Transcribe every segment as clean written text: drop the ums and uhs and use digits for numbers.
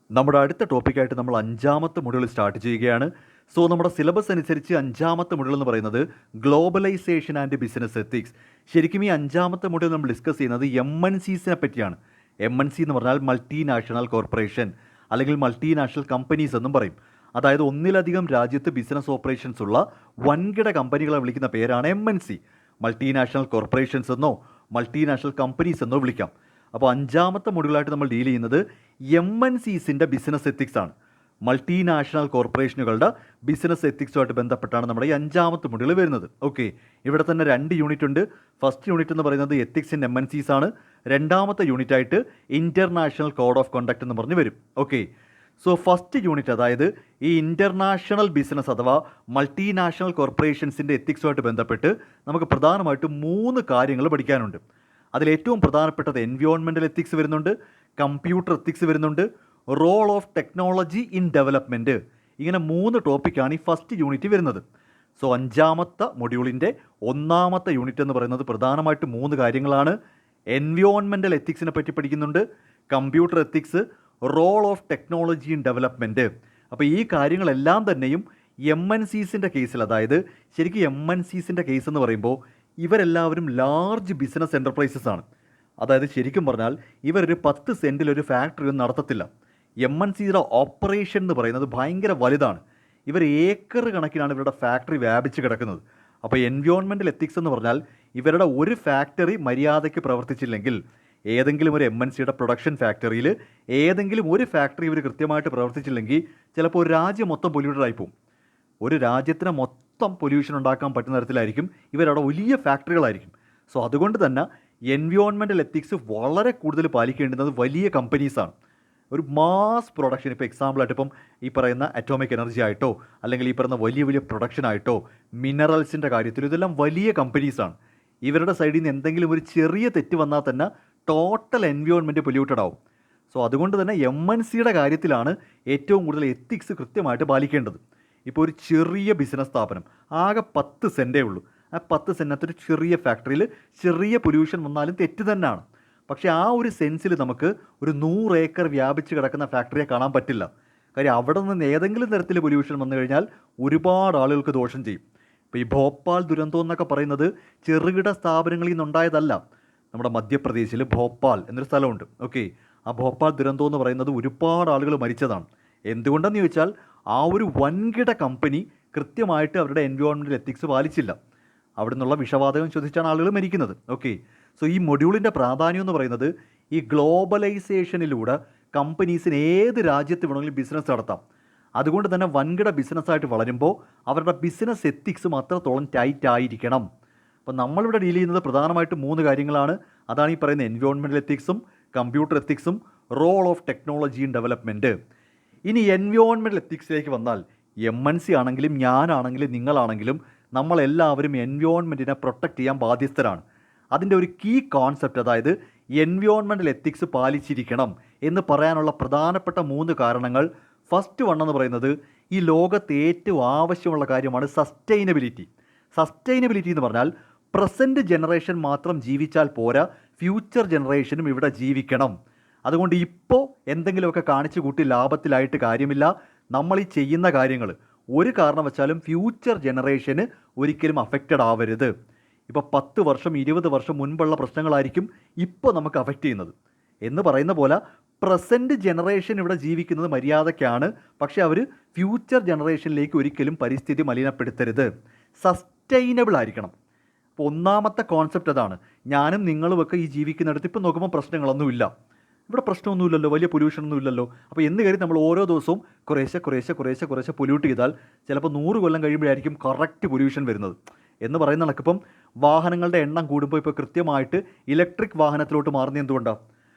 നമ്മുടെ അടുത്ത ടോപ്പിക്കായിട്ട് നമ്മൾ അഞ്ചാമത്തെ മൊഡ്യൂൾ സ്റ്റാർട്ട് ചെയ്യുകയാണ്. സോ നമ്മുടെ സിലബസ് അനുസരിച്ച് അഞ്ചാമത്തെ മൊഡ്യൂൾ എന്ന് പറയുന്നത് ഗ്ലോബലൈസേഷൻ ആൻഡ് ബിസിനസ് എത്തിക്സ്. ശരിക്കും ഈ അഞ്ചാമത്തെ മൊഡ്യൂൾ നമ്മൾ ഡിസ്കസ് ചെയ്യുന്നത് MNCസിനെ പറ്റിയാണ്. MNC എന്ന് പറഞ്ഞാൽ മൾട്ടിനാഷണൽ കോർപ്പറേഷൻ അല്ലെങ്കിൽ മൾട്ടിനാഷണൽ കമ്പനീസ് എന്നും പറയും. അതായത് ഒന്നിലധികം രാജ്യത്ത് ബിസിനസ് ഓപ്പറേഷൻസ് ഉള്ള വൻകിട കമ്പനികളെ വിളിക്കുന്ന പേരാണ് MNC. മൾട്ടിനാഷണൽ കോർപ്പറേഷൻസ് എന്നോ മൾട്ടിനാഷണൽ കമ്പനീസ് എന്നോ വിളിക്കാം. അപ്പോൾ അഞ്ചാമത്തെ മൊഡ്യൂളായിട്ട് നമ്മൾ ഡീൽ ചെയ്യുന്നത് MNCസിൻ്റെ ബിസിനസ് എത്തിക്സ് ആണ്. മൾട്ടിനാഷണൽ കോർപ്പറേഷനുകളുടെ ബിസിനസ് എത്തിക്സുമായിട്ട് ബന്ധപ്പെട്ടാണ് നമ്മുടെ ഈ അഞ്ചാമത്തെ മൊഡ്യൂൾ വരുന്നത്. ഓക്കെ, ഇവിടെ തന്നെ 2 യൂണിറ്റ് ഉണ്ട്. ഫസ്റ്റ് യൂണിറ്റ് എന്ന് പറയുന്നത് എത്തിക്സ് ഇൻ MNCs ആണ്. രണ്ടാമത്തെ യൂണിറ്റ് ആയിട്ട് ഇൻ്റർനാഷണൽ കോഡ് ഓഫ് കണ്ടക്ട് എന്ന് പറഞ്ഞ് വരും. ഓക്കെ, സോ ഫസ്റ്റ് യൂണിറ്റ് അതായത് ഈ ഇൻ്റർനാഷണൽ ബിസിനസ് അഥവാ മൾട്ടിനാഷണൽ കോർപ്പറേഷൻസിൻ്റെ എത്തിക്സുമായിട്ട് ബന്ധപ്പെട്ട് നമുക്ക് പ്രധാനമായിട്ടും 3 കാര്യങ്ങൾ പഠിക്കാനുണ്ട്. അതിലേറ്റവും പ്രധാനപ്പെട്ടത് എൻവയോൺമെൻറ്റൽ എത്തിക്സ് വരുന്നുണ്ട്, കമ്പ്യൂട്ടർ എത്തിക്സ് വരുന്നുണ്ട്, role of technology in development. ഇങ്ങനെ 3 ടോപ്പിക്കാണ് ഈ ഫസ്റ്റ് യൂണിറ്റ് വരുന്നത്. സോ അഞ്ചാമത്തെ മൊഡ്യൂളിൻ്റെ ഒന്നാമത്തെ യൂണിറ്റ് എന്ന് പറയുന്നത് പ്രധാനമായിട്ട് 3 കാര്യങ്ങളാണ്. എൻവയോൺമെൻറ്റൽ എത്തിക്സിനെ പറ്റി പഠിക്കുന്നുണ്ട്, computer ethics, role of technology in development. അപ്പോൾ ഈ കാര്യങ്ങളെല്ലാം തന്നെയും MNCസിൻ്റെ കേസിൽ, അതായത് ശരിക്കും MNCസിൻ്റെ കേസ് എന്ന് പറയുമ്പോൾ ഇവരെല്ലാവരും ലാർജ് ബിസിനസ് എൻ്റർപ്രൈസസ് ആണ്. അതായത് ശരിക്കും പറഞ്ഞാൽ ഇവരൊരു 10 സെൻറ്റിലൊരു ഫാക്ടറി ഒന്നും നടത്തത്തില്ല. MNCയുടെ ഓപ്പറേഷൻ എന്ന് പറയുന്നത് ഭയങ്കര വലുതാണ്. ഇവർ ഏക്കർ കണക്കിനാണ് ഇവരുടെ ഫാക്ടറി വ്യാപിച്ച് കിടക്കുന്നത്. അപ്പോൾ എൻവയോൺമെൻറ്റൽ എത്തിക്സ് എന്ന് പറഞ്ഞാൽ ഇവരുടെ ഒരു ഫാക്ടറി മര്യാദയ്ക്ക് പ്രവർത്തിച്ചില്ലെങ്കിൽ, ഏതെങ്കിലും ഒരു MNCയുടെ പ്രൊഡക്ഷൻ ഫാക്ടറിയിൽ ഏതെങ്കിലും ഒരു ഫാക്ടറി ഇവർ കൃത്യമായിട്ട് പ്രവർത്തിച്ചില്ലെങ്കിൽ ചിലപ്പോൾ ഒരു രാജ്യം മൊത്തം പൊല്യൂട്ടഡ് ആയിപ്പോവും. ഒരു രാജ്യത്തിന് മൊത്തം പൊല്യൂഷൻ ഉണ്ടാക്കാൻ പറ്റുന്ന തരത്തിലായിരിക്കും ഇവരവിടെ വലിയ ഫാക്ടറികളായിരിക്കും. സോ അതുകൊണ്ട് തന്നെ എൻവയോൺമെൻറ്റൽ എത്തിക്സ് വളരെ കൂടുതൽ പാലിക്കേണ്ടുന്നത് വലിയ കമ്പനീസാണ്. ഒരു മാസ് പ്രൊഡക്ഷൻ, ഇപ്പോൾ എക്സാമ്പിളായിട്ട് ഇപ്പം ഈ പറയുന്ന അറ്റോമിക് എനർജി ആയിട്ടോ അല്ലെങ്കിൽ ഈ പറയുന്ന വലിയ വലിയ പ്രൊഡക്ഷൻ ആയിട്ടോ മിനറൽസിൻ്റെ കാര്യത്തിൽ ഇതെല്ലാം വലിയ കമ്പനീസാണ്. ഇവരുടെ സൈഡിൽ നിന്ന് എന്തെങ്കിലും ഒരു ചെറിയ തെറ്റ് വന്നാൽ തന്നെ ടോട്ടൽ എൻവയോൺമെൻറ്റ് പൊല്യൂട്ടഡ് ആവും. സോ അതുകൊണ്ട് തന്നെ MNCയുടെ കാര്യത്തിലാണ് ഏറ്റവും കൂടുതൽ എത്തിക്സ് കൃത്യമായിട്ട് പാലിക്കേണ്ടത്. ഇപ്പോൾ ഒരു ചെറിയ ബിസിനസ് സ്ഥാപനം, ആകെ 10 സെൻറ്റേ ഉള്ളൂ. ആ 10 സെൻറ്റത്തൊരു ചെറിയ ഫാക്ടറിയിൽ ചെറിയ പൊല്യൂഷൻ വന്നാലും തെറ്റ് തന്നെയാണ്. പക്ഷേ ആ ഒരു സെൻസിൽ നമുക്ക് ഒരു 100 ഏക്കർ വ്യാപിച്ച് കിടക്കുന്ന ഫാക്ടറിയെ കാണാൻ പറ്റില്ല. കാര്യം അവിടെ നിന്ന് ഏതെങ്കിലും തരത്തിൽ പൊല്യൂഷൻ വന്നു കഴിഞ്ഞാൽ ഒരുപാട് ആളുകൾക്ക് ദോഷം ചെയ്യും. ഇപ്പോൾ ഈ ഭോപ്പാൽ ദുരന്തം എന്നൊക്കെ പറയുന്നത് ചെറുകിട സ്ഥാപനങ്ങളിൽ നിന്നുണ്ടായതല്ല. നമ്മുടെ മധ്യപ്രദേശിൽ ഭോപ്പാൽ എന്നൊരു സ്ഥലമുണ്ട്. ഓക്കെ, ആ ഭോപ്പാൽ ദുരന്തം എന്ന് പറയുന്നത് ഒരുപാട് ആളുകൾ മരിച്ചതാണ്. എന്തുകൊണ്ടെന്ന് ചോദിച്ചാൽ ആ ഒരു വൻകിട കമ്പനി കൃത്യമായിട്ട് അവരുടെ എൻവയോൺമെൻറ്റൽ എത്തിക്സ് പാലിച്ചില്ല. അവിടെ നിന്നുള്ള വിഷവാതകം ശ്വസിച്ചാണ് ആളുകൾ മരിക്കുന്നത്. ഓക്കെ, സോ ഈ മൊഡ്യൂളിൻ്റെ പ്രാധാന്യം എന്ന് പറയുന്നത് ഈ ഗ്ലോബലൈസേഷനിലൂടെ കമ്പനീസിന് ഏത് രാജ്യത്ത് വേണമെങ്കിലും ബിസിനസ് നടത്താം. അതുകൊണ്ട് തന്നെ വൻകിട ബിസിനസ്സായിട്ട് വളരുമ്പോൾ അവരുടെ ബിസിനസ് എത്തിക്സും അത്രത്തോളം ടൈറ്റ് ആയിരിക്കണം. അപ്പോൾ നമ്മളിവിടെ ഡീൽ ചെയ്യുന്നത് പ്രധാനമായിട്ടും 3 കാര്യങ്ങളാണ്. അതാണ് ഈ പറയുന്ന എൻവയോൺമെൻറ്റൽ എത്തിക്സും കമ്പ്യൂട്ടർ എത്തിക്സും role of technology in development. ഇനി എൻവയോൺമെൻറ്റൽ എത്തിക്സിലേക്ക് വന്നാൽ MNC ആണെങ്കിലും ഞാനാണെങ്കിലും നിങ്ങളാണെങ്കിലും നമ്മളെല്ലാവരും എൻവയോൺമെൻറ്റിനെ പ്രൊട്ടക്റ്റ് ചെയ്യാൻ ബാധ്യസ്ഥരാണ്. അതിൻ്റെ ഒരു കീ കോൺസെപ്റ്റ്, അതായത് എൻവയോൺമെൻറ്റൽ എത്തിക്സ് പാലിച്ചിരിക്കണം എന്ന് പറയാനുള്ള പ്രധാനപ്പെട്ട 3 കാരണങ്ങൾ. ഫസ്റ്റ് വൺ എന്ന് പറയുന്നത് ഈ ലോകത്ത് ഏറ്റവും ആവശ്യമുള്ള കാര്യമാണ് സസ്റ്റൈനബിലിറ്റി. സസ്റ്റൈനബിലിറ്റി എന്ന് പറഞ്ഞാൽ പ്രസൻറ്റ് ജനറേഷൻ മാത്രം ജീവിച്ചാൽ പോരാ, ഫ്യൂച്ചർ ജനറേഷനും ഇവിടെ ജീവിക്കണം. അതുകൊണ്ട് ഇപ്പോൾ എന്തെങ്കിലുമൊക്കെ കാണിച്ചു കൂട്ടി ലാഭത്തിലായിട്ട് കാര്യമില്ല. നമ്മൾ ഈ ചെയ്യുന്ന കാര്യങ്ങൾ ഒരു കാരണവശാലും ഫ്യൂച്ചർ ജനറേഷന് ഒരിക്കലും അഫക്റ്റഡ് ആവരുത്. ഇപ്പോൾ 10 വർഷം 20 വർഷം മുൻപുള്ള പ്രശ്നങ്ങളായിരിക്കും ഇപ്പോൾ നമുക്ക് അഫക്റ്റ് ചെയ്യുന്നത്. എന്ന് പറയുന്ന പോലെ പ്രസൻറ്റ് ജനറേഷൻ ഇവിടെ ജീവിക്കുന്നത് മര്യാദയ്ക്കാണ്, പക്ഷേ അവർ ഫ്യൂച്ചർ ജനറേഷനിലേക്ക് ഒരിക്കലും പരിസ്ഥിതി മലിനപ്പെടുത്തരുത്. സസ്റ്റൈനബിൾ ആയിരിക്കണം. അപ്പോൾ ഒന്നാമത്തെ കോൺസെപ്റ്റ് അതാണ്. ഞാനും നിങ്ങളുമൊക്കെ ഈ ജീവിക്കുന്നിടത്ത് ഇപ്പോൾ നോക്കുമ്പോൾ പ്രശ്നങ്ങളൊന്നുമില്ല, ഇവിടെ പ്രശ്നമൊന്നുമില്ലല്ലോ, വലിയ പൊല്യൂഷനൊന്നും ഇല്ലല്ലോ. അപ്പോൾ എന്ന് കരുതി നമ്മൾ ഓരോ ദിവസവും കുറേശ്ശെ പൊല്യൂട്ട് ചെയ്താൽ ചിലപ്പോൾ 100 കൊല്ലം കഴിയുമ്പോഴായിരിക്കും കറക്റ്റ് പൊല്യൂഷൻ വരുന്നത്. എന്ന് പറയുന്ന കണക്കിപ്പം വാഹനങ്ങളുടെ എണ്ണം കൂടുമ്പോൾ ഇപ്പോൾ കൃത്യമായിട്ട് ഇലക്ട്രിക് വാഹനത്തിലോട്ട് മാറുന്നത് എന്തുകൊണ്ടാണ്?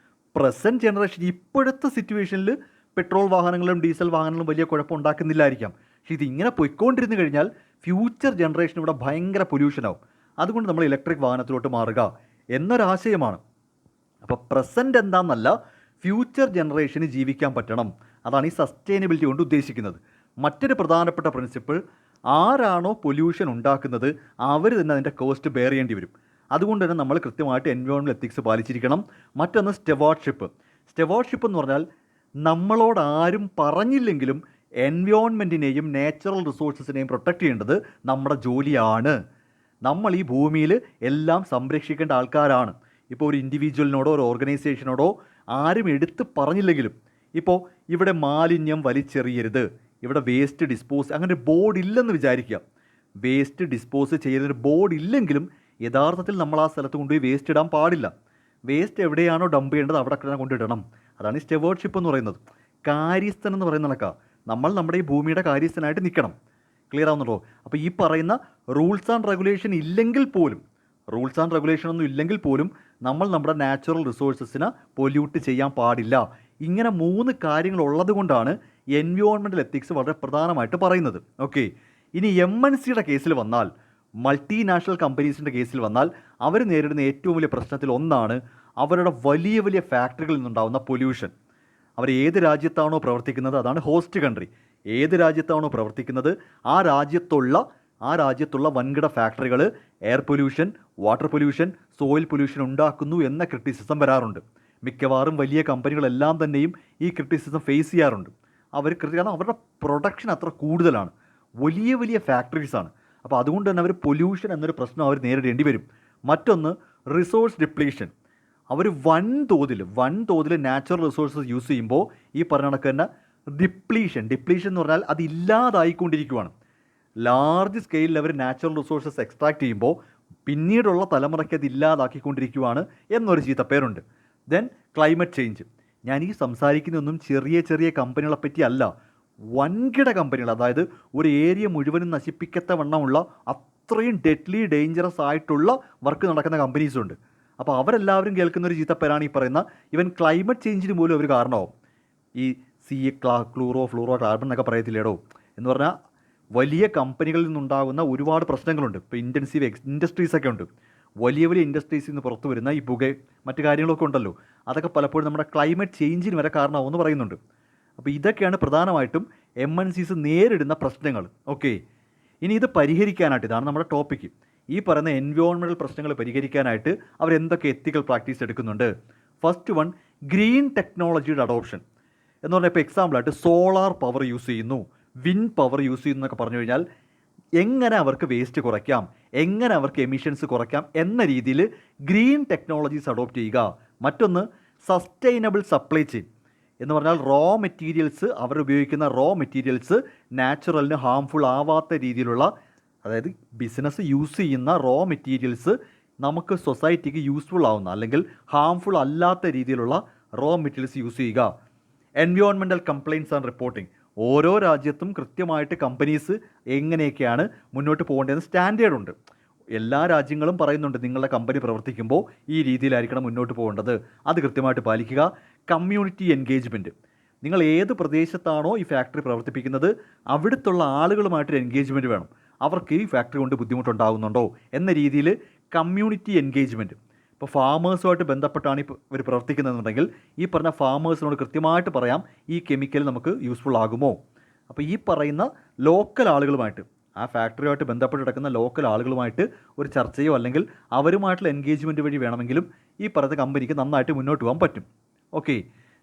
പ്രസൻറ്റ് ജനറേഷൻ ഇപ്പോഴത്തെ സിറ്റുവേഷനിൽ പെട്രോൾ വാഹനങ്ങളും ഡീസൽ വാഹനങ്ങളും വലിയ കുഴപ്പം ഉണ്ടാക്കുന്നില്ലായിരിക്കാം. പക്ഷേ ഇതിങ്ങനെ പൊയ്ക്കൊണ്ടിരുന്നു കഴിഞ്ഞാൽ ഫ്യൂച്ചർ ജനറേഷൻ ഇവിടെ ഭയങ്കര പൊല്യൂഷനാവും. അതുകൊണ്ട് നമ്മൾ ഇലക്ട്രിക് വാഹനത്തിലോട്ട് മാറുക എന്നൊരാശയമാണ്. അപ്പോൾ പ്രസൻറ്റ് എന്താണെന്നല്ല, ഫ്യൂച്ചർ ജനറേഷന് ജീവിക്കാൻ പറ്റണം. അതാണ് ഈ സസ്റ്റൈനബിലിറ്റി കൊണ്ട് ഉദ്ദേശിക്കുന്നത്. മറ്റൊരു പ്രധാനപ്പെട്ട പ്രിൻസിപ്പിൾ, ആരാണോ പൊല്യൂഷൻ ഉണ്ടാക്കുന്നത് അവർ തന്നെ അതിൻ്റെ കോസ്റ്റ് ബെയർ ചെയ്യേണ്ടി വരും. അതുകൊണ്ട് തന്നെ നമ്മൾ കൃത്യമായിട്ട് എൻവയോൺമെൻറ്റൽ എത്തിക്സ് പാലിച്ചിരിക്കണം. മറ്റൊന്ന് സ്റ്റെവാർഡ്ഷിപ്പ്. സ്റ്റെവാർഡ്ഷിപ്പ് എന്ന് പറഞ്ഞാൽ നമ്മളോട് ആരും പറഞ്ഞില്ലെങ്കിലും എൻവയോൺമെൻറ്റിനെയും നാച്ചുറൽ റിസോഴ്സസിനെയും പ്രൊട്ടക്റ്റ് ചെയ്യേണ്ടത് നമ്മുടെ ജോലിയാണ്. നമ്മൾ ഈ ഭൂമിയിൽ എല്ലാം സംരക്ഷിക്കേണ്ട ആൾക്കാരാണ്. ഇപ്പോൾ ഒരു ഇൻഡിവിജ്വലിനോടോ ഒരു ഓർഗനൈസേഷനോടോ ആരും എടുത്ത് പറഞ്ഞില്ലെങ്കിലും, ഇപ്പോൾ ഇവിടെ മാലിന്യം വലിച്ചെറിയരുത്, ഇവിടെ വേസ്റ്റ് ഡിസ്പോസ് അങ്ങനെ ഒരു ബോർഡ് ഇല്ലെന്ന് വിചാരിക്കുക. വേസ്റ്റ് ഡിസ്പോസ് ചെയ്യുന്നൊരു ബോർഡ് ഇല്ലെങ്കിലും യഥാർത്ഥത്തിൽ നമ്മൾ ആ സ്ഥലത്ത് കൊണ്ടുപോയി വേസ്റ്റ് ഇടാൻ പാടില്ല. വേസ്റ്റ് എവിടെയാണോ ഡംപ് ചെയ്യേണ്ടത് അവിടെ തന്നെ കൊണ്ടിടണം. അതാണ് ഈ സ്റ്റെവേർഡ്ഷിപ്പ് എന്ന് പറയുന്നത്. കാര്യസ്ഥൻ എന്ന് പറയുന്ന കണക്കാ നമ്മൾ നമ്മുടെ ഈ ഭൂമിയുടെ കാര്യസ്ഥനായിട്ട് നിൽക്കണം. ക്ലിയർ ആവുന്നുണ്ടോ? അപ്പോൾ ഈ പറയുന്ന റൂൾസ് ആൻഡ് റെഗുലേഷൻ ഇല്ലെങ്കിൽ പോലും, റൂൾസ് ആൻഡ് റെഗുലേഷൻ ഒന്നും ഇല്ലെങ്കിൽ പോലും നമ്മൾ നമ്മുടെ നാച്ചുറൽ റിസോഴ്സസിനെ പൊല്യൂട്ട് ചെയ്യാൻ പാടില്ല. ഇങ്ങനെ 3 കാര്യങ്ങൾ ഉള്ളത് കൊണ്ടാണ് എൻവയോൺമെൻറ്റൽ എത്തിക്സ് വളരെ പ്രധാനമായിട്ട് പറയുന്നത്. ഓക്കെ, ഇനി MNCയുടെ കേസിൽ വന്നാൽ, മൾട്ടിനാഷണൽ കമ്പനീസിൻ്റെ കേസിൽ വന്നാൽ അവർ നേരിടുന്ന ഏറ്റവും വലിയ പ്രശ്നത്തിൽ ഒന്നാണ് അവരുടെ വലിയ വലിയ ഫാക്ടറികളിൽ നിന്നുണ്ടാകുന്ന പൊല്യൂഷൻ. അവർ ഏത് രാജ്യത്താണോ പ്രവർത്തിക്കുന്നത്, അതാണ് ഹോസ്റ്റ് കൺട്രി, ഏത് രാജ്യത്താണോ പ്രവർത്തിക്കുന്നത് ആ രാജ്യത്തുള്ള വൻകിട ഫാക്ടറികൾ air pollution, water pollution, soil pollution ഉണ്ടാക്കുന്നു എന്ന ക്രിറ്റിസിസം വരാറുണ്ട്. മിക്കവാറും വലിയ കമ്പനികളെല്ലാം തന്നെയും ഈ ക്രിറ്റിസിസം ഫേസ് ചെയ്യാറുണ്ട്. കാരണം അവരുടെ പ്രൊഡക്ഷൻ അത്ര കൂടുതലാണ്, വലിയ വലിയ ഫാക്ടറീസാണ്. അപ്പോൾ അതുകൊണ്ട് തന്നെ അവർ പൊല്യൂഷൻ എന്നൊരു പ്രശ്നം അവർ നേരിടേണ്ടി വരും. മറ്റൊന്ന് റിസോഴ്സ് ഡിപ്ലീഷൻ. അവർ വൻതോതിൽ നാച്ചുറൽ റിസോഴ്സസ് യൂസ് ചെയ്യുമ്പോൾ ഈ പറഞ്ഞ കണക്ക് തന്നെ ഡിപ്ലീഷൻ എന്ന് പറഞ്ഞാൽ അത് ഇല്ലാതായിക്കൊണ്ടിരിക്കുകയാണ്. ലാർജ് സ്കെയിലിൽ അവർ നാച്ചുറൽ റിസോഴ്സസ് എക്സ്ട്രാക്ട് ചെയ്യുമ്പോൾ പിന്നീടുള്ള തലമുറയ്ക്ക് അത് ഇല്ലാതാക്കിക്കൊണ്ടിരിക്കുകയാണ് എന്നൊരു ചീത്തപ്പേരുണ്ട്. Then climate change. ഞാൻ ഈ സംസാരിക്കുന്നതൊന്നും ചെറിയ ചെറിയ കമ്പനികളെ പറ്റി അല്ല, വൻകിട കമ്പനികൾ, അതായത് ഒരു ഏരിയ മുഴുവനും നശിപ്പിക്കത്ത വണ്ണമുള്ള അത്രയും ഡെഡ്ലി ഡേഞ്ചറസ് ആയിട്ടുള്ള വർക്ക് നടക്കുന്ന കമ്പനീസുണ്ട്. അപ്പോൾ അവരെല്ലാവരും കേൾക്കുന്ന ഒരു ചീത്തപ്പേരാണ് ഈ പറയുന്ന ഇവൻ ക്ലൈമറ്റ് ചേഞ്ചിന് പോലും അവർ കാരണമാവും. ഈ ഫ്ലൂറോ കാർബൺ എന്നൊക്കെ പറയത്തില്ലേടോ എന്ന് പറഞ്ഞാൽ വലിയ കമ്പനികളിൽ നിന്നുണ്ടാകുന്ന ഒരുപാട് പ്രശ്നങ്ങളുണ്ട്. ഇപ്പോൾ ഇൻറ്റൻസീവ് ഇൻഡസ്ട്രീസൊക്കെ ഉണ്ട്. വലിയ ഇൻഡസ്ട്രീസിൽ നിന്ന് പുറത്തു വരുന്ന ഈ പുക മറ്റു കാര്യങ്ങളൊക്കെ ഉണ്ടല്ലോ, അതൊക്കെ പലപ്പോഴും നമ്മുടെ ക്ലൈമറ്റ് ചേഞ്ചിന് വരെ കാരണമാവുമെന്ന് പറയുന്നുണ്ട്. അപ്പോൾ ഇതൊക്കെയാണ് പ്രധാനമായിട്ടും MNCs നേരിടുന്ന പ്രശ്നങ്ങൾ. ഓക്കെ, ഇനി ഇത് പരിഹരിക്കാനായിട്ട്, ഇതാണ് നമ്മുടെ ടോപ്പിക്ക്, ഈ പറയുന്ന എൻവയോൺമെൻറ്റൽ പ്രശ്നങ്ങൾ പരിഹരിക്കാനായിട്ട് അവരെന്തൊക്കെ എത്തിക്കൽ പ്രാക്ടീസ് എടുക്കുന്നുണ്ട്. ഫസ്റ്റ് വൺ, ഗ്രീൻ ടെക്നോളജിയുടെ അഡോപ്ഷൻ എന്ന് പറഞ്ഞാൽ, ഇപ്പോൾ എക്സാമ്പിളായിട്ട് സോളാർ പവർ യൂസ് ചെയ്യുന്നു, വിൻഡ് പവർ യൂസ് ചെയ്യുന്നു എന്നൊക്കെ പറഞ്ഞു കഴിഞ്ഞാൽ എങ്ങനെ അവർക്ക് വേസ്റ്റ് കുറയ്ക്കാം, എങ്ങനെ അവർക്ക് എമിഷൻസ് കുറയ്ക്കാം എന്ന രീതിയിൽ ഗ്രീൻ ടെക്നോളജീസ് അഡോപ്റ്റ് ചെയ്യുക. മറ്റൊന്ന്, സസ്റ്റൈനബിൾ സപ്ലൈ ചെയിൻ എന്ന് പറഞ്ഞാൽ അവർ ഉപയോഗിക്കുന്ന റോ മെറ്റീരിയൽസ് നാച്ചുറലിന് ഹാംഫുൾ ആവാത്ത രീതിയിലുള്ള, അതായത് ബിസിനസ് യൂസ് ചെയ്യുന്ന റോ മെറ്റീരിയൽസ് നമുക്ക് സൊസൈറ്റിക്ക് യൂസ്ഫുൾ ആവുന്ന അല്ലെങ്കിൽ ഹാംഫുൾ അല്ലാത്ത രീതിയിലുള്ള റോ മെറ്റീരിയൽസ് യൂസ് ചെയ്യുക. Environmental complaints and reporting. ഓരോ രാജ്യത്തും കൃത്യമായിട്ട് കമ്പനീസ് എങ്ങനെയൊക്കെയാണ് മുന്നോട്ട് പോകേണ്ടതെന്ന് സ്റ്റാൻഡേർഡ് ഉണ്ട്. എല്ലാ രാജ്യങ്ങളും പറയുന്നുണ്ട് നിങ്ങളുടെ കമ്പനി പ്രവർത്തിക്കുമ്പോൾ ഈ രീതിയിലായിരിക്കണം മുന്നോട്ട് പോകേണ്ടത്, അത് കൃത്യമായിട്ട് പാലിക്കുക. Community engagement. നിങ്ങൾ ഏത് പ്രദേശത്താണോ ഈ ഫാക്ടറി പ്രവർത്തിപ്പിക്കുന്നത് അവിടുത്തുള്ള ആളുകളുമായിട്ടൊരു എൻഗേജ്മെൻറ്റ് വേണം. അവർക്ക് ഈ ഫാക്ടറി കൊണ്ട് ബുദ്ധിമുട്ടുണ്ടാകുന്നുണ്ടോ എന്ന രീതിയിൽ കമ്മ്യൂണിറ്റി എൻഗേജ്മെൻറ്റ്. ഇപ്പോൾ ഫാമേഴ്സുമായിട്ട് ബന്ധപ്പെട്ടാണ് ഇവർ പ്രവർത്തിക്കുന്നതെന്നുണ്ടെങ്കിൽ ഈ പറഞ്ഞ ഫാമേഴ്സിനോട് കൃത്യമായിട്ട് പറയാം ഈ കെമിക്കൽ നമുക്ക് യൂസ്ഫുൾ ആകുമോ. അപ്പോൾ ഈ പറയുന്ന ലോക്കൽ ആളുകളുമായിട്ട്, ആ ഫാക്ടറിയുമായിട്ട് ബന്ധപ്പെട്ട് കിടക്കുന്ന ലോക്കൽ ആളുകളുമായിട്ട് ഒരു ചർച്ചയോ അല്ലെങ്കിൽ അവരുമായിട്ടുള്ള എൻഗേജ്മെൻറ്റ് വഴി വേണമെങ്കിലും ഈ പറയുന്ന കമ്പനിക്ക് നന്നായിട്ട് മുന്നോട്ട് പോകാൻ പറ്റും. ഓക്കെ,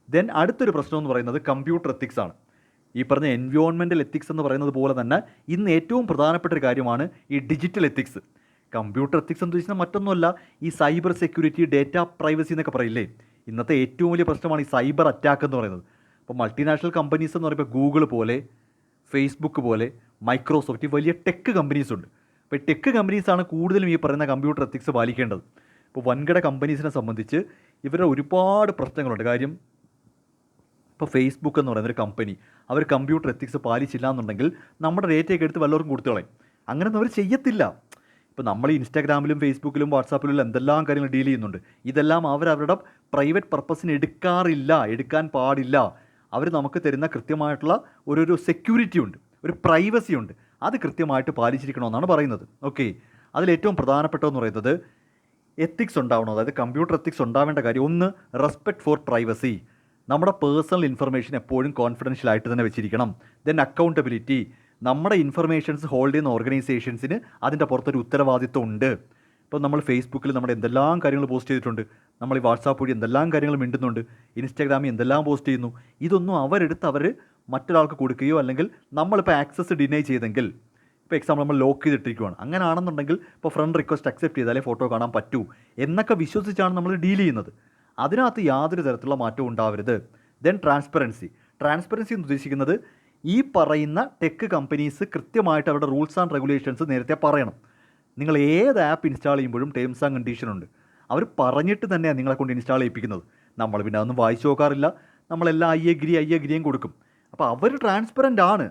ദെൻ അടുത്തൊരു പ്രശ്നം എന്ന് പറയുന്നത് കമ്പ്യൂട്ടർ എത്തിക്സ് ആണ്. ഈ പറഞ്ഞ എൻവയോൺമെൻറ്റൽ എത്തിക്സ് എന്ന് പറയുന്നത് പോലെ തന്നെ ഇന്ന് ഏറ്റവും പ്രധാനപ്പെട്ട ഒരു കാര്യമാണ് ഈ ഡിജിറ്റൽ എത്തിക്സ്. കമ്പ്യൂട്ടർ എത്തിക്സ് എന്ന് വെച്ചാൽ മറ്റൊന്നുമല്ല, ഈ സൈബർ സെക്യൂരിറ്റി, ഡേറ്റ പ്രൈവസി എന്നൊക്കെ പറയില്ലേ, ഇന്നത്തെ ഏറ്റവും വലിയ പ്രശ്നമാണ് ഈ സൈബർ അറ്റാക്ക് എന്ന് പറയുന്നത്. ഇപ്പോൾ മൾട്ടിനാഷണൽ കമ്പനീസ് എന്ന് പറയുമ്പോൾ ഗൂഗിൾ പോലെ, ഫേസ്ബുക്ക് പോലെ, മൈക്രോസോഫ്റ്റ്, വലിയ ടെക് കമ്പനീസ് ഉണ്ട്. അപ്പോൾ ടെക് കമ്പനീസാണ് കൂടുതലും ഈ പറയുന്ന കമ്പ്യൂട്ടർ എത്തിക്സ് പാലിക്കേണ്ടത്. ഇപ്പോൾ വൻകിട കമ്പനീസിനെ സംബന്ധിച്ച് ഇവരുടെ ഒരുപാട് പ്രശ്നങ്ങളുണ്ട്. കാര്യം ഇപ്പോൾ ഫേസ്ബുക്ക് എന്ന് പറയുന്നൊരു കമ്പനി അവർ കമ്പ്യൂട്ടർ എത്തിക്സ് പാലിച്ചില്ല എന്നുണ്ടെങ്കിൽ നമ്മുടെ ഡേറ്റയൊക്കെ എടുത്ത് വല്ലവർക്കും കൊടുത്തു കളയും. അങ്ങനെയൊന്നും അവർ ചെയ്യത്തില്ല. ഇപ്പോൾ നമ്മൾ ഇൻസ്റ്റാഗ്രാമിലും ഫേസ്ബുക്കിലും വാട്സാപ്പിലും എന്തെല്ലാം കാര്യങ്ങൾ ഡീൽ ചെയ്യുന്നുണ്ട്, ഇതെല്ലാം അവരവരുടെ പ്രൈവറ്റ് പർപ്പസിന് എടുക്കാൻ പാടില്ല. അവർ നമുക്ക് തരുന്ന കൃത്യമായിട്ടുള്ള ഒരു സെക്യൂരിറ്റി ഉണ്ട്, ഒരു പ്രൈവസി ഉണ്ട്, അത് കൃത്യമായിട്ട് പാലിച്ചിരിക്കണമെന്നാണ് പറയുന്നത്. ഓക്കെ, അതിലേറ്റവും പ്രധാനപ്പെട്ടതെന്ന് പറയുന്നത് എത്തിക്സ് ഉണ്ടാവണം. അതായത് കമ്പ്യൂട്ടർ എത്തിക്സ് ഉണ്ടാവേണ്ട കാര്യം, ഒന്ന്, റെസ്പെക്ട് ഫോർ പ്രൈവസി. നമ്മുടെ പേഴ്സണൽ ഇൻഫർമേഷൻ എപ്പോഴും കോൺഫിഡൻഷ്യൽ ആയിട്ട് തന്നെ വെച്ചിരിക്കണം. Then accountability. നമ്മുടെ ഇൻഫർമേഷൻസ് ഹോൾഡ് ചെയ്യുന്ന ഓർഗനൈസേഷൻസിന് അതിൻ്റെ പുറത്തൊരു ഉത്തരവാദിത്വം ഉണ്ട്. ഇപ്പോൾ നമ്മൾ ഫേസ്ബുക്കിൽ നമ്മുടെ എന്തെല്ലാം കാര്യങ്ങൾ പോസ്റ്റ് ചെയ്തിട്ടുണ്ട്, നമ്മൾ ഈ വാട്സാപ്പ് വഴി എന്തെല്ലാം കാര്യങ്ങൾ മിണ്ടുന്നുണ്ട്, ഇൻസ്റ്റാഗ്രാമിൽ എന്തെല്ലാം പോസ്റ്റ് ചെയ്യുന്നു. ഇതൊന്നും അവരെടുത്ത് അവർ മറ്റൊരാൾക്ക് കൊടുക്കുകയോ അല്ലെങ്കിൽ നമ്മളിപ്പോൾ ആക്സസ് ഡിനൈ ചെയ്തെങ്കിൽ, ഇപ്പോൾ എക്സാമ്പിൾ നമ്മൾ ലോക്ക് ചെയ്തിട്ടിരിക്കുകയാണ്, അങ്ങനെ ആണെന്നുണ്ടെങ്കിൽ ഇപ്പോൾ ഫ്രണ്ട് റിക്വസ്റ്റ് അക്സെപ്റ്റ് ചെയ്താലേ ഫോട്ടോ കാണാൻ പറ്റൂ എന്നൊക്കെ വിശ്വസിച്ചാണ് നമ്മൾ ഡീൽ ചെയ്യുന്നത്. അതിനകത്ത് യാതൊരു തരത്തിലുള്ള മാറ്റവും ഉണ്ടാവരുത്. ദെൻ ട്രാൻസ്പെറൻസി എന്ന് ഉദ്ദേശിക്കുന്നത് ഈ പറയുന്ന ടെക് കമ്പനീസ് കൃത്യമായിട്ട് അവരുടെ റൂൾസ് ആൻഡ് റെഗുലേഷൻസ് നേരത്തെ പറയണം. നിങ്ങൾ ഏത് ആപ്പ് ഇൻസ്റ്റാൾ ചെയ്യുമ്പോഴും ടേംസ് ആൻഡ് കണ്ടീഷൻ ഉണ്ട്. അവർ പറഞ്ഞിട്ട് തന്നെയാണ് നിങ്ങളെ കൊണ്ട് ഇൻസ്റ്റാൾ ചെയ്യിപ്പിക്കുന്നത്. നമ്മൾ പിന്നെ അതൊന്നും വായിച്ചു നോക്കാറില്ല, നമ്മളെല്ലാം ഐ അഗ്രിയും കൊടുക്കും. അപ്പോൾ അവർ ട്രാൻസ്പെറൻ്റ് ആണ്.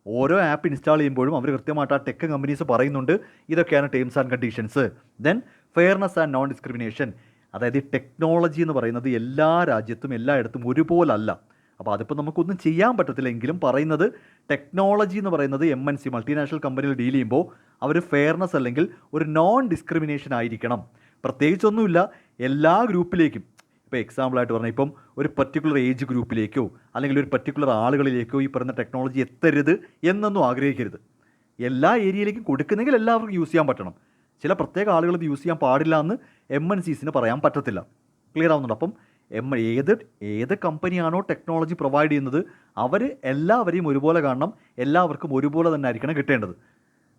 ഓരോ ആപ്പ് ഇൻസ്റ്റാൾ ചെയ്യുമ്പോഴും അവർ കൃത്യമായിട്ട് ആ ടെക് കമ്പനീസ് പറയുന്നുണ്ട് ഇതൊക്കെയാണ് terms and conditions. Then fairness and non discrimination, അതായത് ഈ ടെക്നോളജി എന്ന് പറയുന്നത് എല്ലാ രാജ്യത്തും എല്ലായിടത്തും ഒരുപോലല്ല. അപ്പോൾ അതിപ്പോൾ നമുക്കൊന്നും ചെയ്യാൻ പറ്റത്തില്ലെങ്കിലും പറയുന്നത് ടെക്നോളജി എന്ന് പറയുന്നത് MNC മൾട്ടിനാഷണൽ കമ്പനികൾ ഡീൽ ചെയ്യുമ്പോൾ അവർ ഫെയർനെസ് അല്ലെങ്കിൽ ഒരു നോൺ ഡിസ്ക്രിമിനേഷൻ ആയിരിക്കണം. പ്രത്യേകിച്ചൊന്നുമില്ല, എല്ലാ ഗ്രൂപ്പിലേക്കും, ഇപ്പോൾ എക്സാമ്പിളായിട്ട് പറഞ്ഞാൽ ഇപ്പം ഒരു പർട്ടിക്കുലർ ഏജ് ഗ്രൂപ്പിലേക്കോ അല്ലെങ്കിൽ ഒരു പർട്ടിക്കുലർ ആളുകളിലേക്കോ ഈ പറയുന്ന ടെക്നോളജി എത്തരുത് എന്നൊന്നും ആഗ്രഹിക്കരുത്. എല്ലാ ഏരിയയിലേക്കും കൊടുക്കുന്നെങ്കിൽ എല്ലാവർക്കും യൂസ് ചെയ്യാൻ പറ്റണം. ചില പ്രത്യേക ആളുകൾ ഇത് യൂസ് ചെയ്യാൻ പാടില്ല എന്ന് MNCs പറയാൻ പറ്റത്തില്ല. ക്ലിയർ ആവുന്നുണ്ട്? അപ്പം ഏത് കമ്പനിയാണോ ടെക്നോളജി പ്രൊവൈഡ് ചെയ്യുന്നത് അവർ എല്ലാവരെയും ഒരുപോലെ കാണണം, എല്ലാവർക്കും ഒരുപോലെ തന്നെ ആയിരിക്കണം കിട്ടേണ്ടത്.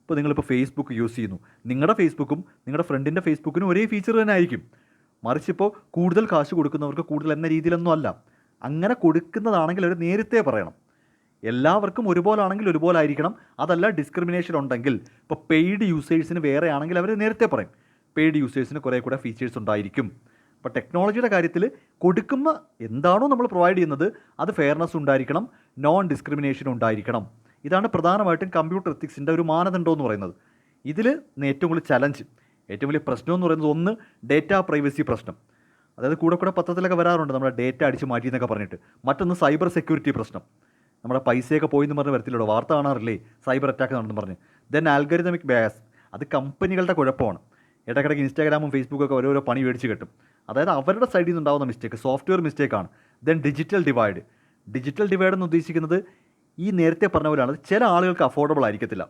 ഇപ്പോൾ നിങ്ങളിപ്പോൾ ഫേസ്ബുക്ക് യൂസ് ചെയ്യുന്നു, നിങ്ങളുടെ ഫേസ്ബുക്കും നിങ്ങളുടെ ഫ്രണ്ടിൻ്റെ ഫേസ്ബുക്കിനും ഒരേ ഫീച്ചർ തന്നെ ആയിരിക്കും. മറിച്ചിപ്പോൾ കൂടുതൽ കാശ് കൊടുക്കുന്നവർക്ക് കൂടുതൽ എന്ന രീതിയിലൊന്നും അല്ല. അങ്ങനെ കൊടുക്കുന്നതാണെങ്കിൽ അവർ നേരത്തെ പറയണം. എല്ലാവർക്കും ഒരുപോലെ ആണെങ്കിൽ ഒരുപോലെ ആയിരിക്കണം. അതല്ല ഡിസ്ക്രിമിനേഷൻ ഉണ്ടെങ്കിൽ, ഇപ്പോൾ പെയ്ഡ് യൂസേഴ്സിന് വേറെ ആണെങ്കിൽ അവർ നേരത്തെ പറയും പെയ്ഡ് യൂസേഴ്സിന് കുറേ കൂടെ ഫീച്ചേഴ്സ് ഉണ്ടായിരിക്കും. അപ്പോൾ ടെക്നോളജിയുടെ കാര്യത്തിൽ കൊടുക്കുന്ന എന്താണോ നമ്മൾ പ്രൊവൈഡ് ചെയ്യുന്നത് അത് ഫെയർനെസ് ഉണ്ടായിരിക്കണം, നോൺ ഡിസ്ക്രിമിനേഷൻ ഉണ്ടായിരിക്കണം. ഇതാണ് പ്രധാനമായിട്ടും കമ്പ്യൂട്ടർ എത്തിക്സിൻ്റെ ഒരു മാനദണ്ഡം എന്ന് പറയുന്നത്. ഇതിൽ ഏറ്റവും വലിയ ചലഞ്ച്, ഏറ്റവും വലിയ പ്രശ്നം എന്ന് പറയുന്നത് ഒന്ന് ഡേറ്റ പ്രൈവസി പ്രശ്നം. അതായത് കൂടെ പത്രത്തിലൊക്കെ വരാറുണ്ട് നമ്മുടെ ഡേറ്റ അടിച്ച് മാറ്റി എന്നൊക്കെ പറഞ്ഞിട്ട്. മറ്റൊന്ന് സൈബർ സെക്യൂരിറ്റി പ്രശ്നം. നമ്മുടെ പൈസയൊക്കെ പോയി എന്ന് പറഞ്ഞ് വരത്തില്ലല്ലോ, വാർത്ത കാണാറില്ലേ സൈബർ അറ്റാക്ക് നടന്നു പറഞ്ഞ്. ദെൻ ആൽഗരിതമിക് ബയാസ്, അത് കമ്പനികളുടെ കുഴപ്പമാണ്. ഇടയ്ക്കിടയ്ക്ക് ഇൻസ്റ്റാഗ്രാമും ഫേസ്ബുക്കൊക്കെ ഓരോരോ പണി മേടിച്ച് കിട്ടും. അതായത് അവരുടെ സൈഡിൽ നിന്നുണ്ടാകുന്ന മിസ്റ്റേക്ക്, സോഫ്റ്റ്വെയർ മിസ്റ്റേക്കാണ്. ദെൻ ഡിജിറ്റൽ ഡിവൈഡ് എന്ന് ഉദ്ദേശിക്കുന്നത് ഈ നേരത്തെ പറഞ്ഞ പോലെയാണ്, ചില ആളുകൾക്ക് അഫോർഡബിൾ ആയിരിക്കത്തില്ല.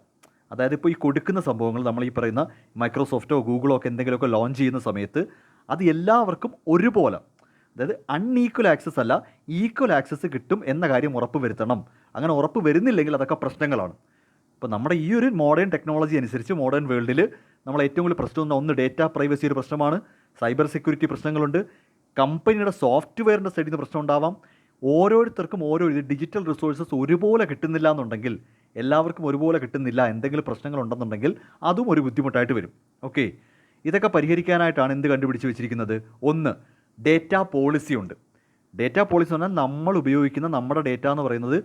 അതായത് ഇപ്പോൾ ഈ കൊടുക്കുന്ന സംഭവങ്ങൾ നമ്മൾ ഈ പറയുന്ന മൈക്രോസോഫ്റ്റോ ഗൂഗിളോ ഒക്കെ എന്തെങ്കിലുമൊക്കെ ലോഞ്ച് ചെയ്യുന്ന സമയത്ത് അത് എല്ലാവർക്കും ഒരുപോലെ, അതായത് അൺഈക്വൽ ആക്സസ് അല്ല, ഈക്വൽ ആക്സസ് കിട്ടും എന്ന കാര്യം ഉറപ്പ് വരുത്തണം. അങ്ങനെ ഉറപ്പ് വരുന്നില്ലെങ്കിൽ അതൊക്കെ പ്രശ്നങ്ങളാണ്. ഇപ്പോൾ നമ്മുടെ ഈ ഒരു മോഡേൺ ടെക്നോളജി അനുസരിച്ച് മോഡേൺ വേൾഡിൽ നമ്മൾ ഏറ്റവും കൂടുതൽ പ്രശ്നം ഒന്ന് ഡേറ്റ പ്രൈവസി ഒരു പ്രശ്നമാണ്, സൈബർ സെക്യൂരിറ്റി പ്രശ്നങ്ങളുണ്ട്, കമ്പനിയുടെ സോഫ്റ്റ്വെയറിൻ്റെ സൈഡിൽ നിന്ന് പ്രശ്നം ഉണ്ടാവാം. ഓരോരുത്തർക്കും ഓരോ ഡിജിറ്റൽ റിസോഴ്സസ് ഒരുപോലെ കിട്ടുന്നില്ല എന്നുണ്ടെങ്കിൽ, എല്ലാവർക്കും ഒരുപോലെ കിട്ടുന്നില്ല, എന്തെങ്കിലും പ്രശ്നങ്ങളുണ്ടെന്നുണ്ടെങ്കിൽ അതും ഒരു ബുദ്ധിമുട്ടായിട്ട് വരും. ഓക്കെ, ഇതൊക്കെ പരിഹരിക്കാനായിട്ടാണ് എന്ത് കണ്ടുപിടിച്ച് വെച്ചിരിക്കുന്നത്? ഒന്ന്, ഡേറ്റ പോളിസി ഉണ്ട്. ഡേറ്റ പോളിസി എന്ന് പറഞ്ഞാൽ നമ്മൾ ഉപയോഗിക്കുന്ന നമ്മുടെ ഡേറ്റ എന്ന് പറയുന്നത്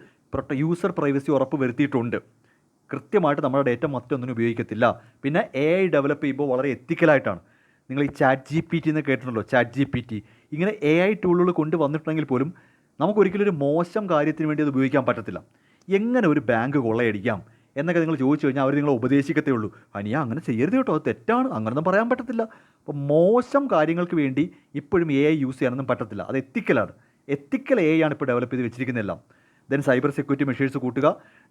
യൂസർ പ്രൈവസി ഉറപ്പ് വരുത്തിയിട്ടുണ്ട്. കൃത്യമായിട്ട് നമ്മുടെ ഡേറ്റ മറ്റൊന്നിനും ഉപയോഗിക്കത്തില്ല. പിന്നെ AI ഡെവലപ്പ് ചെയ്യുമ്പോൾ വളരെ എത്തിക്കലായിട്ടാണ്. നിങ്ങൾ ഈ ChatGPT എന്ന് കേട്ടിട്ടുണ്ടല്ലോ, ChatGPT ഇങ്ങനെ AI ടൂളുകൾ കൊണ്ടുവന്നിട്ടുണ്ടെങ്കിൽ പോലും നമുക്കൊരിക്കലും ഒരു മോശം കാര്യത്തിന് വേണ്ടി അത് ഉപയോഗിക്കാൻ പറ്റത്തില്ല. എങ്ങനെ ഒരു ബാങ്ക് കൊള്ളയടിക്കാം എന്നൊക്കെ നിങ്ങൾ ചോദിച്ചു കഴിഞ്ഞാൽ അവർ നിങ്ങളെ ഉപദേശിക്കത്തേ ഉള്ളൂ. അനിയാ അങ്ങനെ ചെയ്യരുത് കേട്ടോ, അത് തെറ്റാണ്, അങ്ങനെയൊന്നും പറയാൻ പറ്റത്തില്ല. അപ്പോൾ മോശം കാര്യങ്ങൾക്ക് വേണ്ടി ഇപ്പോഴും AI യൂസ് ചെയ്യാനൊന്നും പറ്റത്തില്ല. അത് എത്തിക്കലാണ്. എത്തിക്കൽ AI ആണ് ഇപ്പോൾ ഡെവലപ്പ് ചെയ്ത് വെച്ചിരിക്കുന്നതെല്ലാം. ദെൻ സൈബർ സെക്യൂരിറ്റി മെഷേഴ്സ് കൂട്ടുക,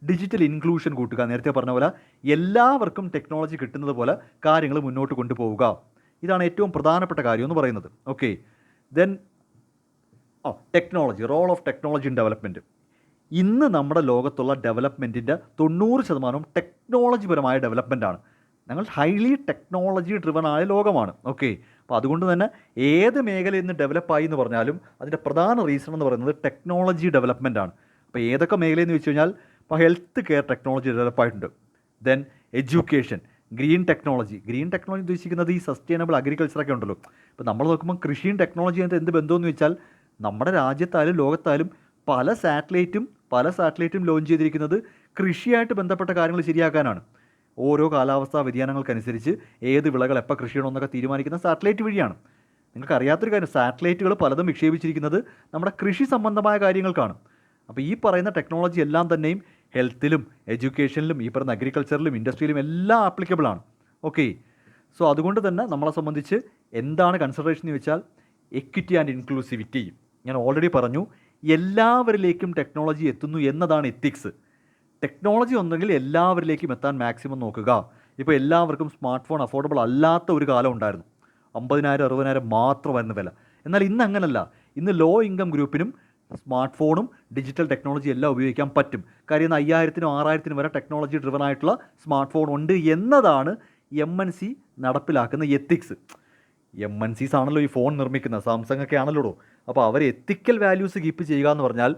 ഡിജിറ്റൽ ഇൻക്ലൂഷൻ കൂട്ടുക. നേരത്തെ പറഞ്ഞ പോലെ എല്ലാവർക്കും ടെക്നോളജി കിട്ടുന്നത് പോലെ കാര്യങ്ങൾ മുന്നോട്ട് കൊണ്ടുപോവുക. ഇതാണ് ഏറ്റവും പ്രധാനപ്പെട്ട കാര്യം എന്ന് പറയുന്നത്. Okay, then technology, role of technology in development. ഇന്ന് നമ്മുടെ ലോകത്തുള്ള ഡെവലപ്മെൻറ്റിൻ്റെ 90% ടെക്നോളജി പരമായ ഡെവലപ്മെൻറ്റാണ്. ഞങ്ങൾ ഹൈലി ടെക്നോളജി ഡ്രിവൺ ആയ ലോകമാണ്. ഓക്കെ, അപ്പോൾ അതുകൊണ്ട് തന്നെ ഏത് മേഖലയിൽ നിന്ന് ഡെവലപ്പായി എന്ന് പറഞ്ഞാലും അതിൻ്റെ പ്രധാന റീസൺ എന്ന് പറയുന്നത് ടെക്നോളജി ഡെവലപ്മെൻ്റ് ആണ്. അപ്പോൾ ഏതൊക്കെ മേഖലയെന്ന് വെച്ച് കഴിഞ്ഞാൽ ഇപ്പോൾ ഹെൽത്ത് കെയർ ടെക്നോളജി ഡെവലപ്പായിട്ടുണ്ട്. ദെൻ എഡ്യൂക്കേഷൻ, ഗ്രീൻ ടെക്നോളജി ഉദ്ദേശിക്കുന്നത് ഈ സസ്റ്റൈനബിൾ അഗ്രികൾച്ചറൊക്കെ ഉണ്ടല്ലോ. ഇപ്പോൾ നമ്മൾ നോക്കുമ്പോൾ കൃഷിയും ടെക്നോളജിയായിട്ട് എന്ത് ബന്ധമെന്ന് വെച്ചാൽ നമ്മുടെ രാജ്യത്തായാലും ലോകത്തായാലും പല സാറ്റലൈറ്റും ലോഞ്ച് ചെയ്തിരിക്കുന്നത് കൃഷിയായിട്ട് ബന്ധപ്പെട്ട കാര്യങ്ങൾ ശരിയാക്കാനാണ്. ഓരോ കാലാവസ്ഥാ വ്യതിയാനങ്ങൾക്കനുസരിച്ച് ഏത് വിളകൾ എപ്പോൾ കൃഷി ചെയ്യണമെന്നൊക്കെ തീരുമാനിക്കുന്ന സാറ്റലൈറ്റ് വഴിയാണ്. നിങ്ങൾക്ക് അറിയാത്തൊരു കാര്യം, സാറ്റലൈറ്റുകൾ പലതും വിക്ഷേപിച്ചിരിക്കുന്നത് നമ്മുടെ കൃഷി സംബന്ധമായ കാര്യങ്ങൾക്കാണ്. അപ്പോൾ ഈ പറയുന്ന ടെക്നോളജി എല്ലാം തന്നെയും ഹെൽത്തിലും എഡ്യൂക്കേഷനിലും ഈ പറയുന്ന അഗ്രികൾച്ചറിലും ഇൻഡസ്ട്രിയിലും എല്ലാം ആപ്ലിക്കബിളാണ്. ഓക്കെ, സോ അതുകൊണ്ട് തന്നെ നമ്മളെ സംബന്ധിച്ച് എന്താണ് കൺസിഡറേഷൻ എന്ന് വെച്ചാൽ എക്വിറ്റി ആൻഡ് ഇൻക്ലൂസിവിറ്റി. ഞാൻ ഓൾറെഡി പറഞ്ഞു, എല്ലാവരിലേക്കും ടെക്നോളജി എത്തുന്നു എന്നതാണ് എത്തിക്സ്. ടെക്നോളജി ഉണ്ടെങ്കിൽ എല്ലാവരിലേക്കും എത്താൻ മാക്സിമം നോക്കുക. ഇപ്പോൾ എല്ലാവർക്കും സ്മാർട്ട് ഫോൺ അഫോർഡബിൾ അല്ലാത്ത ഒരു കാലം ഉണ്ടായിരുന്നു. 50,000 60,000 മാത്രമായിരുന്നു വില. എന്നാൽ ഇന്ന് അങ്ങനല്ല. ഇന്ന് ലോ ഇൻകം ഗ്രൂപ്പിനും സ്മാർട്ട് ഫോണും ഡിജിറ്റൽ ടെക്നോളജി എല്ലാം ഉപയോഗിക്കാൻ പറ്റും. കാര്യം ഇന്ന് 5,000-നും 6,000-നും വരെ ടെക്നോളജി ഡ്രിവൺ ആയിട്ടുള്ള സ്മാർട്ട് ഫോൺ ഉണ്ട് എന്നതാണ് MNC നടപ്പിലാക്കുന്ന എത്തിക്സ്. MNCs ആണല്ലോ ഈ ഫോൺ നിർമ്മിക്കുന്നത്, സാംസങ് ഒക്കെ ആണല്ലോ. അപ്പോൾ അവർ എത്തിക്കൽ വാല്യൂസ് കീപ്പ് ചെയ്യുക എന്ന് പറഞ്ഞാൽ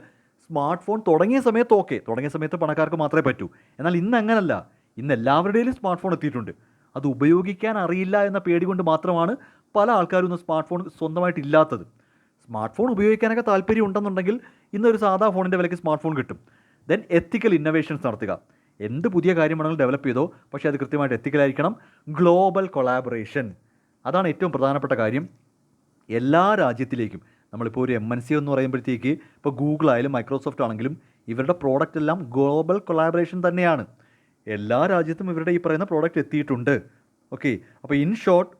സ്മാർട്ട് ഫോൺ തുടങ്ങിയ സമയത്ത് ഓക്കെ, തുടങ്ങിയ സമയത്ത് പണക്കാർക്ക് മാത്രമേ പറ്റൂ. എന്നാൽ ഇന്ന് അങ്ങനല്ല. ഇന്ന് എല്ലാവരുടെയും സ്മാർട്ട് ഫോൺ എത്തിയിട്ടുണ്ട്. അത് ഉപയോഗിക്കാൻ അറിയില്ല എന്ന പേടി കൊണ്ട് മാത്രമാണ് പല ആൾക്കാരും ഇന്ന് സ്മാർട്ട് ഫോൺ സ്വന്തമായിട്ടില്ലാത്തത്. സ്മാർട്ട് ഫോൺ ഉപയോഗിക്കാനൊക്കെ താല്പര്യം ഉണ്ടെന്നുണ്ടെങ്കിൽ ഇന്നൊരു സാധാ ഫോണിൻ്റെ വിലയ്ക്ക് സ്മാർട്ട് ഫോൺ കിട്ടും. ദെൻ എത്തിക്കൽ ഇന്നോവേഷൻസ് നടത്തുക. എന്ത് പുതിയ കാര്യം വേണമെങ്കിലും ഡെവലപ്പ് ചെയ്തോ, പക്ഷേ അത് കൃത്യമായിട്ട് എത്തിക്കലായിരിക്കണം. ഗ്ലോബൽ കൊളാബറേഷൻ, അതാണ് ഏറ്റവും പ്രധാനപ്പെട്ട കാര്യം. എല്ലാ രാജ്യത്തിലേക്കും നമ്മളിപ്പോൾ ഒരു MNC എന്ന് പറയുമ്പോഴത്തേക്ക് ഇപ്പോൾ ഗൂഗിൾ ആയാലും മൈക്രോസോഫ്റ്റ് ആണെങ്കിലും ഇവരുടെ പ്രോഡക്റ്റ് എല്ലാം ഗ്ലോബൽ കൊളാബറേഷൻ തന്നെയാണ്. എല്ലാ രാജ്യത്തും ഇവരുടെ ഈ പറയുന്ന പ്രോഡക്റ്റ് എത്തിയിട്ടുണ്ട്. ഓക്കെ, അപ്പോൾ ഇൻ ഷോർട്ട്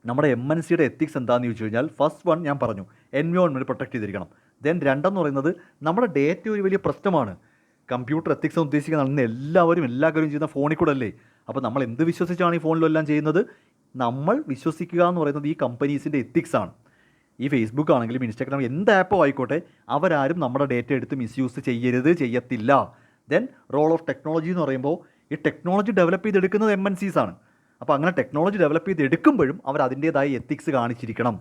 നമ്മുടെ MNCയുടെ എത്തിക്സ് എന്താണെന്ന് ചോദിച്ചു കഴിഞ്ഞാൽ, ഫസ്റ്റ് വൺ ഞാൻ പറഞ്ഞു, എൻവയോൺമെൻറ്റ് പ്രൊട്ടക്ട് ചെയ്തിരിക്കണം. ദെൻ രണ്ടെന്ന് പറയുന്നത് നമ്മുടെ ഡേറ്റ ഒരു വലിയ പ്രശ്നമാണ്. കമ്പ്യൂട്ടർ എത്തിക്സ് എന്ന് ഉദ്ദേശിക്കുന്ന ഇന്ന് എല്ലാവരും എല്ലാ കാര്യവും ചെയ്യുന്ന ഫോണിൽ കൂടെ അല്ലേ. അപ്പോൾ നമ്മൾ എന്ത് വിശ്വസിച്ചാണ് ഈ ഫോണിലെല്ലാം ചെയ്യുന്നത്? നമ്മൾ വിശ്വസിക്കുക എന്ന് പറയുന്നത് ഈ കമ്പനീസിൻ്റെ എത്തിക്സ് ആണ്. ഈ ഫേസ്ബുക്ക് ആണെങ്കിലും ഇൻസ്റ്റാഗ്രാം എന്ത് ആപ്പോ ആയിക്കോട്ടെ, അവരാരും നമ്മുടെ ഡേറ്റ എടുത്ത് മിസ്യൂസ് ചെയ്യരുത്, ചെയ്യത്തില്ല. ദെൻ റോൾ ഓഫ് ടെക്നോളജി എന്ന് പറയുമ്പോൾ ഈ ടെക്നോളജി ഡെവലപ്പ് ചെയ്തെടുക്കുന്നത് MNCs ആണ്. അപ്പോൾ അങ്ങനെ ടെക്നോളജി ഡെവലപ്പ് ചെയ്തെടുക്കുമ്പോഴും അവർ അതിൻ്റേതായ എത്തിക്സ് കാണിച്ചിരിക്കണം.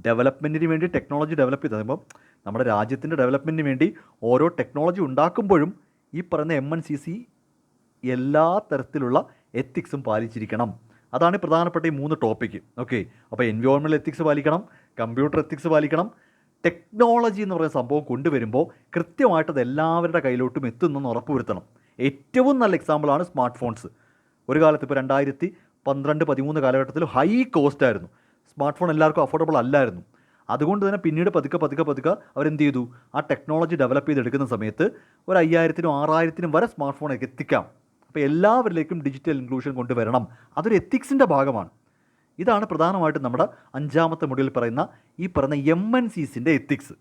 ഡെവലപ്മെൻറ്റിന് വേണ്ടി ടെക്നോളജി ഡെവലപ്പ് ചെയ്ത് പറയുമ്പോൾ നമ്മുടെ രാജ്യത്തിൻ്റെ ഡെവലപ്മെൻറ്റിന് വേണ്ടി ഓരോ ടെക്നോളജി ഉണ്ടാക്കുമ്പോഴും ഈ പറയുന്ന MNCs എല്ലാ തരത്തിലുള്ള എത്തിക്സും പാലിച്ചിരിക്കണം. അതാണ് പ്രധാനപ്പെട്ട ഈ 3 ടോപ്പിക്ക്. ഓക്കെ, അപ്പോൾ എൻവയോൺമെൻറ്റൽ എത്തിക്സ് പാലിക്കണം, കമ്പ്യൂട്ടർ എത്തിക്സ് പാലിക്കണം, ടെക്നോളജി എന്ന് പറയുന്ന സംഭവം കൊണ്ടുവരുമ്പോൾ കൃത്യമായിട്ട് അത് എല്ലാവരുടെ കയ്യിലോട്ടും എത്തുന്നെന്ന് ഉറപ്പുവരുത്തണം. ഏറ്റവും നല്ല എക്സാമ്പിളാണ് സ്മാർട്ട് ഫോൺസ്. ഒരു കാലത്ത് ഇപ്പോൾ 2012-13 കാലഘട്ടത്തിൽ ഹൈ കോസ്റ്റ് ആയിരുന്നു. സ്മാർട്ട് ഫോൺ എല്ലാവർക്കും അഫോർഡബിൾ അല്ലായിരുന്നു. അതുകൊണ്ട് തന്നെ പിന്നീട് പതുക്കെ അവരെന്ത് ചെയ്തു? ആ ടെക്നോളജി ഡെവലപ്പ് ചെയ്തെടുക്കുന്ന സമയത്ത് ഒരു 5,000-നും 6,000-നും വരെ സ്മാർട്ട് ഫോണൊക്കെ എത്തിക്കാം. അപ്പോൾ എല്ലാവരിലേക്കും ഡിജിറ്റൽ ഇൻക്ലൂഷൻ കൊണ്ടുവരണം. അതൊരു എത്തിക്സിൻ്റെ ഭാഗമാണ്. ഇതാണ് പ്രധാനമായിട്ടും നമ്മുടെ 5ാമത്തെ മൊഡ്യൂളിൽ പറയുന്ന ഈ MNCsൻ്റെ എത്തിക്സ്.